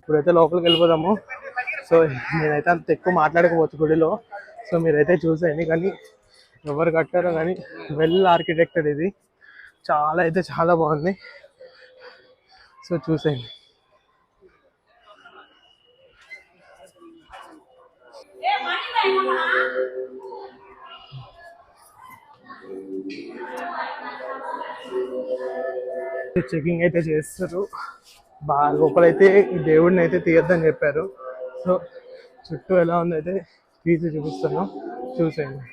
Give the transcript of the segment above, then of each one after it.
ఇప్పుడైతే లోపలికి వెళ్ళిపోదాము. సో నేనైతే అంత ఎక్కువ మాట్లాడకపోవచ్చు గుడిలో, సో మీరైతే చూసేయండి. కానీ ఎవరు కట్టారో కానీ వెల్ ఆర్కిటెక్టెడ్ ఇది, చాలా అయితే చాలా బాగుంది. సో చూసేయండి. చెకింగ్ అయితే చేస్తారు బాగా. లోపలైతే ఈ దేవుడిని అయితే తీయద్దని చెప్పారు. సో చుట్టూ ఎలా ఉందైతే తీసి చూపిస్తాను, చూసేయండి.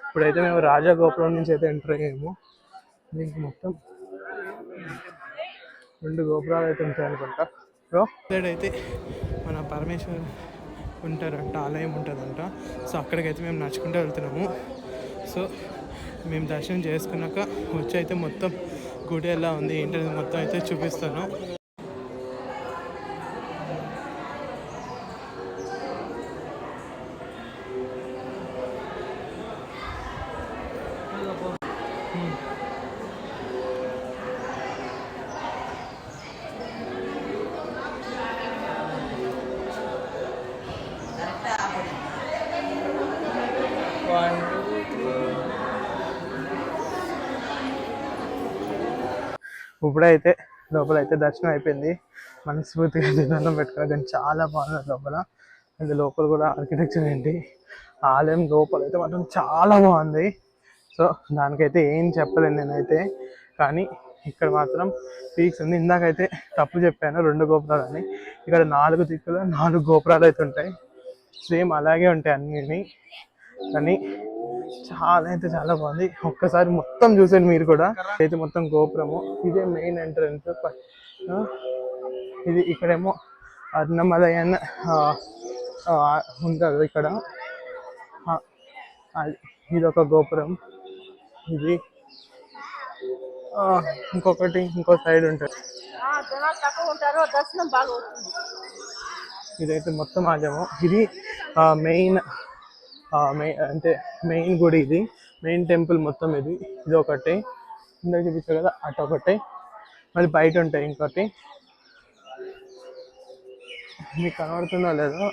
ఇప్పుడైతే మేము రాజా గోపురం నుంచి అయితే ఎంటర్ అయ్యాము. దీనికి మొత్తం 2 గోపురాలు అయితే ఉంటాయి అనుకుంటా. బ్రో సైడ్ అయితే మన పరమేశ్వర్ ఉంటారంట, ఆలయం ఉంటుందంట. సో అక్కడికైతే మేము నడుచుకుంటూ వెళ్తున్నాము. సో మేము దర్శనం చేసుకున్నాక వచ్చి అయితే మొత్తం గుడి ఎలా ఉంది ఏంటనేది మొత్తం అయితే చూపిస్తాను. ఇప్పుడైతే లోపలైతే దర్శనం అయిపోయింది. మనస్ఫూర్తిగా దండం పెట్టుకున్నా, కానీ చాలా బాగుంది లోపల. అండ్ లోపల కూడా ఆర్కిటెక్చర్ ఏంటి, ఆలయం లోపల అయితే మాత్రం చాలా బాగుంది. సో దానికైతే ఏం చెప్పలేను నేనైతే. కానీ ఇక్కడ మాత్రం పీక్స్ ఉంది. ఇందాకైతే తప్పు చెప్పాను, 2 గోపురాలు అని. ఇక్కడ 4 దిక్కులు 4 గోపురాలు అయితే ఉంటాయి. సేమ్ అలాగే ఉంటాయి అన్నీ. కానీ చాలా అయితే చాలా బాగుంది. ఒక్కసారి మొత్తం చూసేయండి మీరు కూడా. అయితే మొత్తం గోపురము, ఇదే మెయిన్ ఎంట్రన్స్. ఇది ఇక్కడేమో అన్నమలయన్ ఉంటుంది ఇక్కడ. ఇది ఒక గోపురం. ఇది ఇంకొకటి ఇంకో సైడ్ ఉంటుంది. ఇదైతే మొత్తం ఆలయము. ఇది మెయిన్ అంటే మెయిన్ గుడి, ఇది మెయిన్ టెంపుల్ మొత్తం. ఇది ఒకటి ఇందాక చూపించారు కదా, అటు ఒకటి. మళ్ళీ బయట ఉంటాయి ఇంకోటి. మీకు కనబడుతుందో లేదో,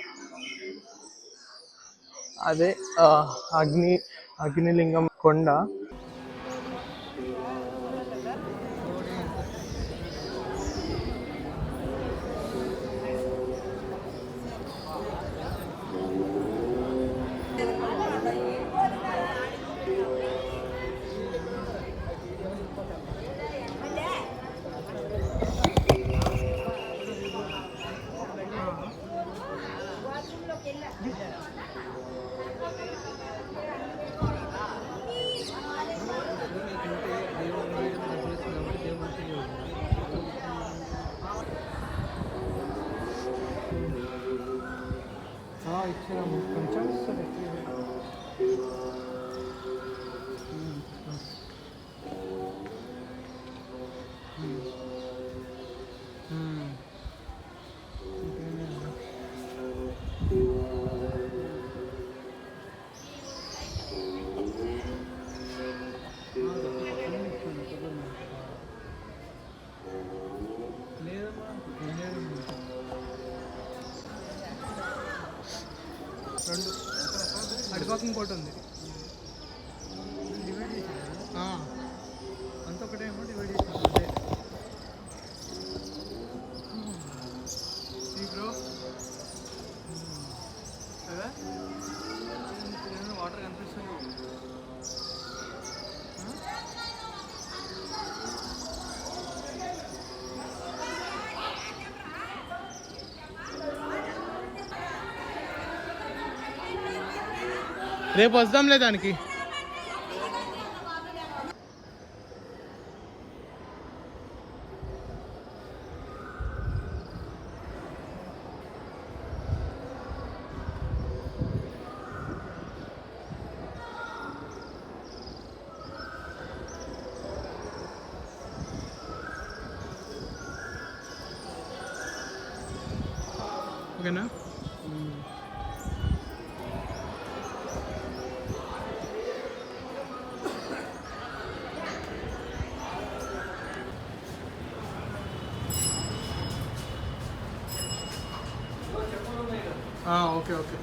అదే అగ్నిలింగం కొండ. కొంచెం అటుపక్క ఇంకోటి ఉంది. అంత ఒకటేమో డివైడ్ చేసాను అదే. బ్రో కదా వాటర్ కనిపిస్తుంది. రేపు వద్దాంలే దానికి. ఓకేనా? Okay okay